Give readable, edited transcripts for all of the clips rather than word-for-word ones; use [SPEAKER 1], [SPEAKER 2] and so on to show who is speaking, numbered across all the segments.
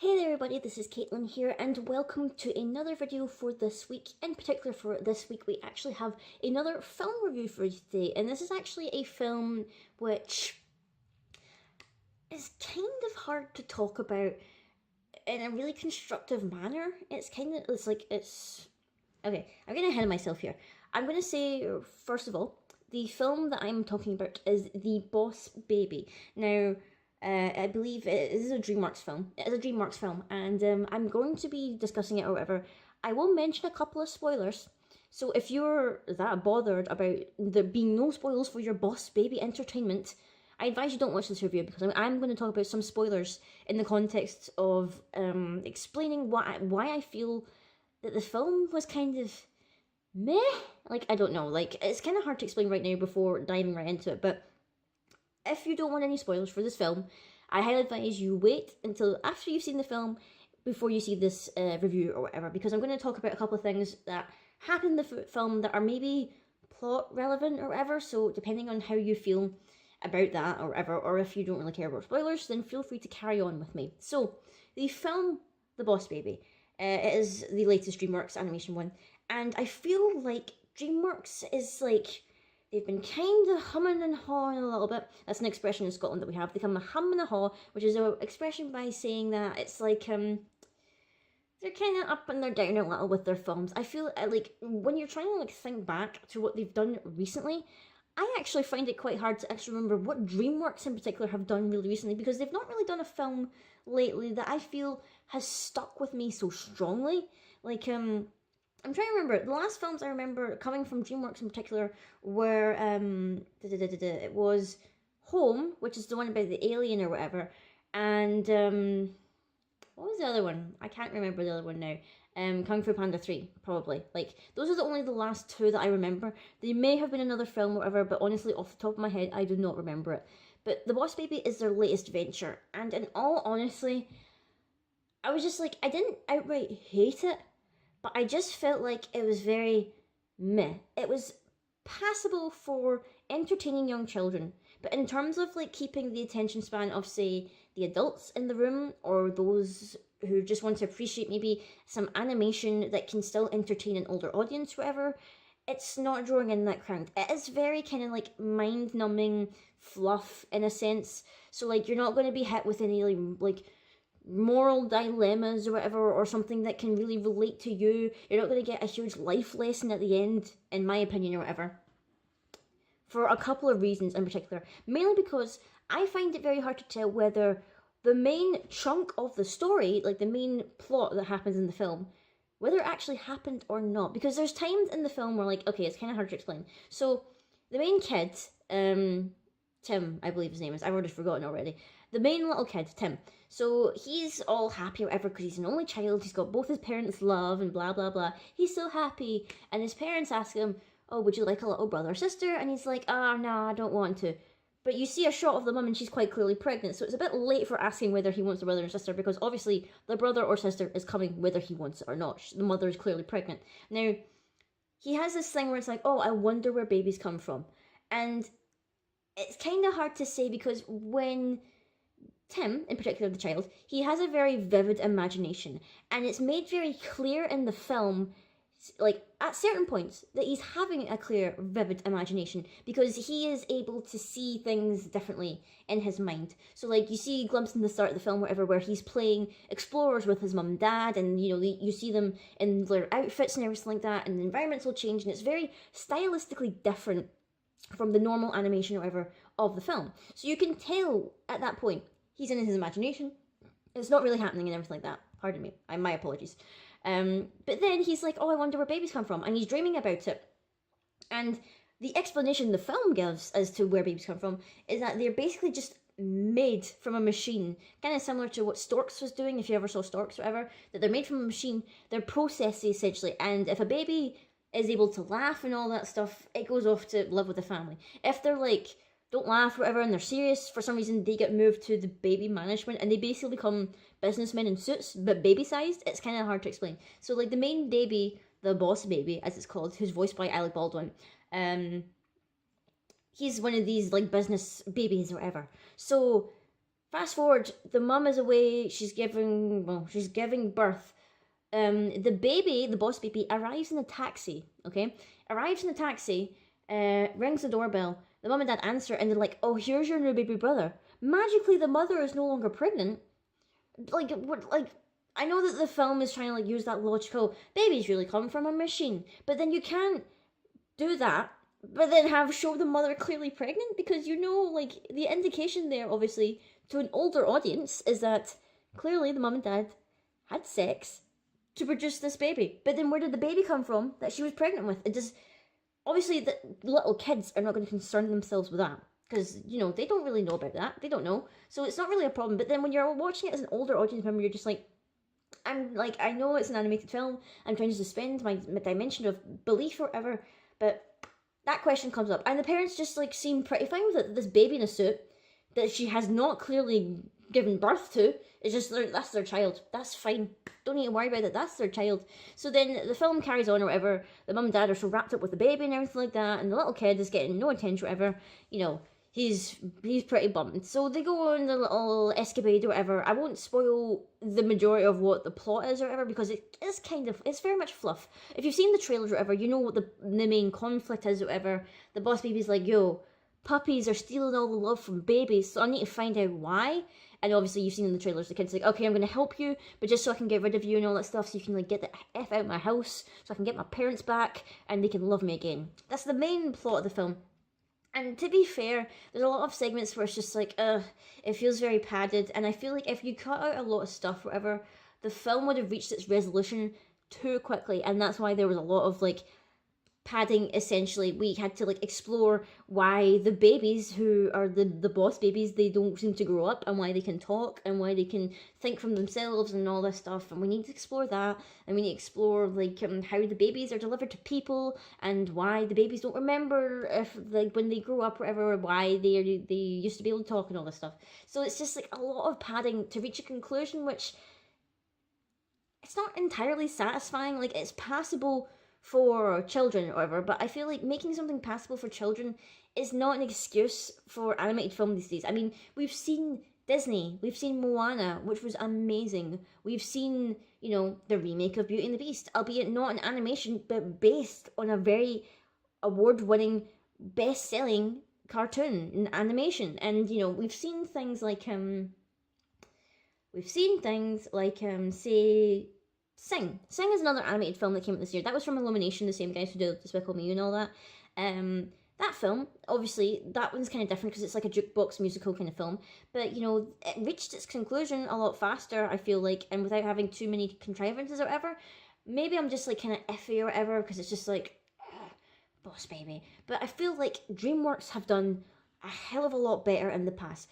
[SPEAKER 1] Hey there everybody, this is Caitlin here and welcome to another video for this week. In particular for this week we actually have another film review for you today, and this is actually a film which is kind of hard to talk about in a really constructive manner. Okay, I'm getting ahead of myself here. I'm going to say, first of all, the film that I'm talking about is The Boss Baby. Now, I believe it is a DreamWorks film. It is a DreamWorks film, and I'm going to be discussing it or whatever. I will mention a couple of spoilers. So if you're that bothered about there being no spoilers for your Boss Baby entertainment, I advise you don't watch this review because I'm going to talk about some spoilers in the context of explaining why I feel that the film was kind of meh. Like, I don't know. Like, it's kind of hard to explain right now before diving right into it, but if you don't want any spoilers for this film, I highly advise you wait until after you've seen the film before you see this review or whatever, because I'm going to talk about a couple of things that happen in the film that are maybe plot relevant or whatever, so depending on how you feel about that or whatever, or if you don't really care about spoilers, then feel free to carry on with me. So, the film The Boss Baby, it is the latest DreamWorks animation one, and I feel like DreamWorks is like, they've been kind of humming and hawing a little bit. That's an expression in Scotland that we have. They come a hum and a haw, which is an expression by saying that it's like, they're kind of up and they're down a little with their films. I feel like when you're trying to like think back to what they've done recently, I actually find it quite hard to actually remember what DreamWorks in particular have done really recently, because they've not really done a film lately that I feel has stuck with me so strongly. Like, I'm trying to remember. The last films I remember coming from DreamWorks in particular were, it was Home, which is the one about the alien or whatever, and, what was the other one? I can't remember the other one now. Kung Fu Panda 3, probably. Like, those are only the last two that I remember. There may have been another film or whatever, but honestly, off the top of my head, I do not remember it. But The Boss Baby is their latest venture, and in all honesty, I was just like, I didn't outright hate it, but I just felt like it was very meh. It was passable for entertaining young children, but in terms of like keeping the attention span of, say, the adults in the room, or those who just want to appreciate maybe some animation that can still entertain an older audience, whatever, it's not drawing in that crowd. It is very kind of like mind-numbing fluff in a sense, so like you're not going to be hit with any like moral dilemmas or whatever, or something that can really relate to you. You're not going to get a huge life lesson at the end, in my opinion, or whatever, for a couple of reasons in particular. Mainly because I find it very hard to tell whether the main chunk of the story, like the main plot that happens in the film, whether it actually happened or not. Because there's times in the film where, like, okay, it's kind of hard to explain. So, the main kid, Tim, I believe his name is, I've already forgotten already. The main little kid, Tim. So he's all happy or whatever because he's an only child, he's got both his parents' love and blah blah blah. He's so happy, and his parents ask him, oh, would you like a little brother or sister? And he's like, ah, no, I don't want to. But you see a shot of the mum and she's quite clearly pregnant, so it's a bit late for asking whether he wants a brother or sister, because obviously the brother or sister is coming whether he wants it or not. The mother is clearly pregnant. Now, he has this thing where it's like, oh, I wonder where babies come from. And it's kind of hard to say, because when Tim, in particular the child, he has a very vivid imagination, and it's made very clear in the film, like at certain points, that he's having a clear, vivid imagination because he is able to see things differently in his mind. So, like, you see a glimpse in the start of the film, whatever, where he's playing explorers with his mum and dad, and you know, you see them in their outfits and everything like that, and the environments will change, and it's very stylistically different from the normal animation or whatever of the film. So you can tell at that point he's in his imagination. It's not really happening and everything like that. Pardon me. My apologies. But then he's like, oh, I wonder where babies come from. And he's dreaming about it. And the explanation the film gives as to where babies come from is that they're basically just made from a machine. Kind of similar to what Storks was doing, if you ever saw Storks or whatever. That they're made from a machine. They're processed, essentially. And if a baby is able to laugh and all that stuff, it goes off to live with the family. If they're like, don't laugh, whatever, and they're serious, for some reason they get moved to the baby management, and they basically become businessmen in suits, but baby-sized. It's kind of hard to explain. So, like, the main baby, the boss baby, as it's called, who's voiced by Alec Baldwin, he's one of these, like, business babies or whatever. So, Fast forward, the mum is away. She's giving birth. The baby, the boss baby, arrives in a taxi. Okay, arrives in a taxi. Rings the doorbell. The mum and dad answer, and they're like, "Oh, here's your new baby brother." Magically, the mother is no longer pregnant. Like, I know that the film is trying to like use that logical babies really come from a machine, but then you can't do that. But then have show the mother clearly pregnant, because like the indication there, obviously, to an older audience is that clearly the mum and dad had sex to produce this baby. But then where did the baby come from that she was pregnant with? It just obviously the little kids are not going to concern themselves with that, because they don't really know about that. They don't know, so it's not really a problem. But then when you're watching it as an older audience member, you're just like, I know it's an animated film. I'm trying to suspend my dimension of belief or whatever, but that question comes up, and the parents just like seem pretty fine with it. This baby in a suit that she has not clearly given birth to is just that's their child. That's fine. Don't need to worry about it. That's their child. So then the film carries on or whatever. The mum and dad are so wrapped up with the baby and everything like that, and the little kid is getting no attention or whatever. He's pretty bummed. So they go on the little escapade or whatever. I won't spoil the majority of what the plot is or whatever, because it is it's very much fluff. If you've seen the trailers or whatever, you know what the main conflict is or whatever. The boss baby's like, yo, puppies are stealing all the love from babies, so I need to find out why. And obviously you've seen in the trailers, the kid's like, okay, I'm going to help you, but just so I can get rid of you and all that stuff, so you can like get the F out of my house, so I can get my parents back, and they can love me again. That's the main plot of the film. And to be fair, there's a lot of segments where it's just like, it feels very padded, and I feel like if you cut out a lot of stuff, whatever, the film would have reached its resolution too quickly, and that's why there was a lot of like padding. Essentially, we had to like explore why the babies who are the boss babies, they don't seem to grow up, and why they can talk, and why they can think from themselves and all this stuff, and we need to explore that, and we need to explore like how the babies are delivered to people, and why the babies don't remember if like when they grow up or whatever, why they used to be able to talk and all this stuff. So it's just like a lot of padding to reach a conclusion, which it's not entirely satisfying. Like, it's passable for children or whatever, but I feel like making something passable for children is not an excuse for animated film these days. I mean, we've seen Disney, we've seen Moana, which was amazing. We've seen, the remake of Beauty and the Beast, albeit not an animation, but based on a very award-winning, best-selling cartoon and animation. And, we've seen things like, say, Sing. Sing is another animated film that came out this year. That was from Illumination, the same guys who did Despicable Me and all that. That film, obviously, that one's kind of different because it's like a jukebox musical kind of film. But, it reached its conclusion a lot faster, I feel like, and without having too many contrivances or whatever. Maybe I'm just, like, kind of iffy or whatever, because it's just like, boss baby. But I feel like DreamWorks have done a hell of a lot better in the past.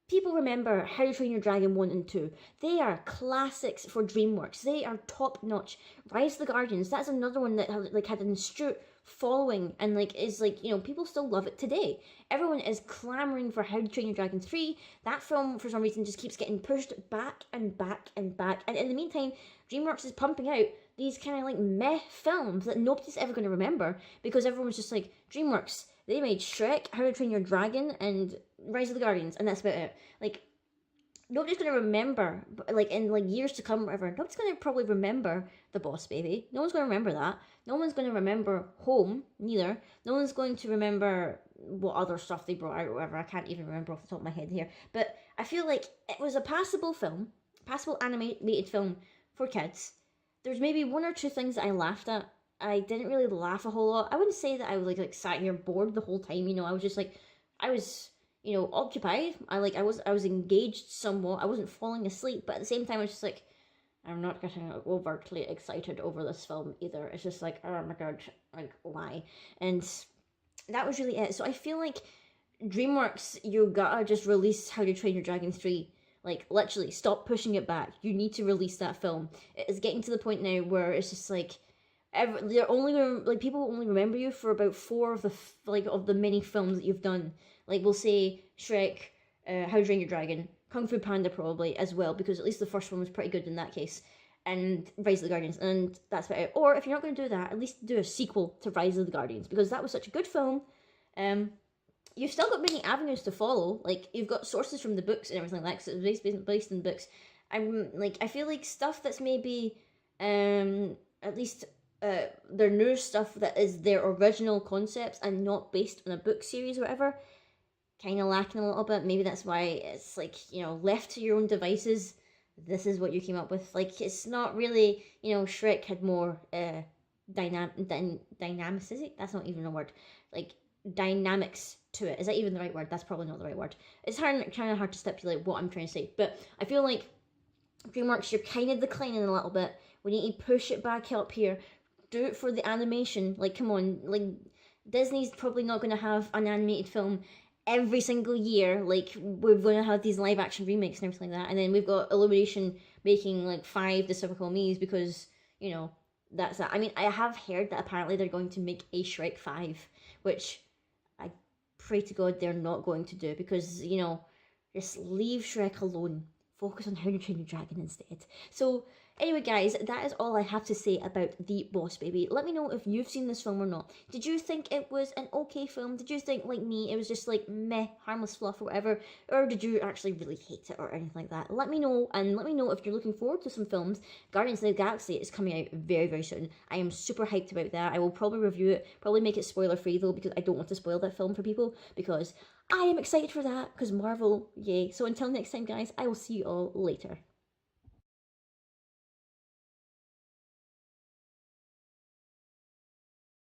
[SPEAKER 1] People remember How to Train Your Dragon 1 and 2. They are classics for DreamWorks. They are top-notch. Rise of the Guardians, that's another one that had an astute following, and people still love it today. Everyone is clamoring for How to Train Your Dragon 3. That film, for some reason, just keeps getting pushed back and back and back. And in the meantime, DreamWorks is pumping out these kind of meh films that nobody's ever going to remember, because everyone's just like, DreamWorks, they made Shrek, How to Train Your Dragon, and Rise of the Guardians, and that's about it. Nobody's going to remember, in years to come, whatever, nobody's going to probably remember The Boss Baby. No one's going to remember that. No one's going to remember Home, neither. No one's going to remember what other stuff they brought out, or whatever. I can't even remember off the top of my head here. But I feel like it was a passable animated film for kids. There's maybe one or two things that I laughed at. I didn't really laugh a whole lot. I wouldn't say that I was sat here bored the whole time. I was just I was occupied. I was engaged somewhat. I wasn't falling asleep, but at the same time I was just I'm not getting overtly excited over this film either. It's just oh my god, why? And that was really it. So I feel like DreamWorks, you gotta just release How to Train Your Dragon 3. Literally, stop pushing it back. You need to release that film. It is getting to the point now where it's just they're only gonna, people will only remember you for about 4 of the many films that you've done. We'll say Shrek, How to Train Your Dragon, Kung Fu Panda probably as well, because at least the first one was pretty good in that case, and Rise of the Guardians, and that's about it. Or if you're not going to do that, at least do a sequel to Rise of the Guardians, because that was such a good film. you've still got many avenues to follow. Like, you've got sources from the books and everything like that, 'cause it's based in the books. I feel like stuff that's maybe, at least, their newer stuff that is their original concepts and not based on a book series or whatever, kind of lacking a little bit. Maybe that's why it's like, left to your own devices. This is what you came up with. Like, it's not really, Shrek had more dynamics. Is it? That's not even a word. Like, dynamics to it. Is that even the right word? That's probably not the right word. It's kind of hard to stipulate what I'm trying to say. But I feel like DreamWorks, you're kind of declining a little bit. We need to push it back up here. Do it for the animation. Like, come on. Like, Disney's probably not going to have an animated film every single year. Like, we're going to have these live action remakes and everything like that. And then we've got Illumination making like 5 Despicable Me's because, that's that. I mean, I have heard that apparently they're going to make a Shrek 5, which I pray to God they're not going to do, because, just leave Shrek alone. Focus on How to Train Your Dragon instead. So, anyway, guys, that is all I have to say about The Boss Baby. Let me know if you've seen this film or not. Did you think it was an okay film? Did you think, like me, it was just like meh, harmless fluff or whatever? Or did you actually really hate it or anything like that? Let me know, and let me know if you're looking forward to some films. Guardians of the Galaxy is coming out very, very soon. I am super hyped about that. I will probably review it, probably make it spoiler free though, because I don't want to spoil that film for people, because I am excited for that, because Marvel, yay. So until next time, guys, I will see you all later.